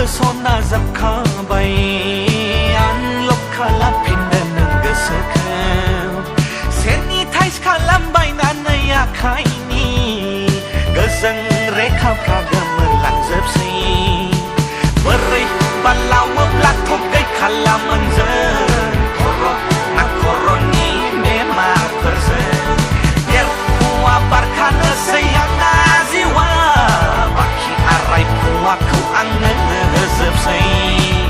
sona zap kha bai an lop khala pindan nang sakha seni thais khalam bai na naya khai ni gazang rekha ka gamar lang zap si beri balau meblak thok kai khalam anjan koro nak koroni mema perse yer kuwa barkhana sayang naziwa baki arai kuwa ku angan zap si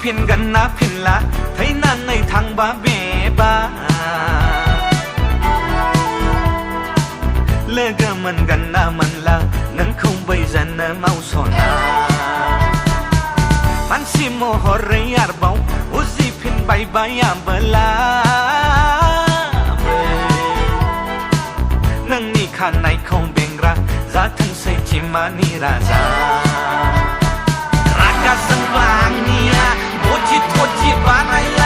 phiền gần na phiền lá thấy nan này thằng ba bè ba lê gà mình gần na mình là nắng không bây giờ na mau sòn na man si mo hore yar bau uzi phiền bay bay am bela nang ni khan này không bền ra giá thân say chim mani ra ra raga sang vàng nia Oji toji banaya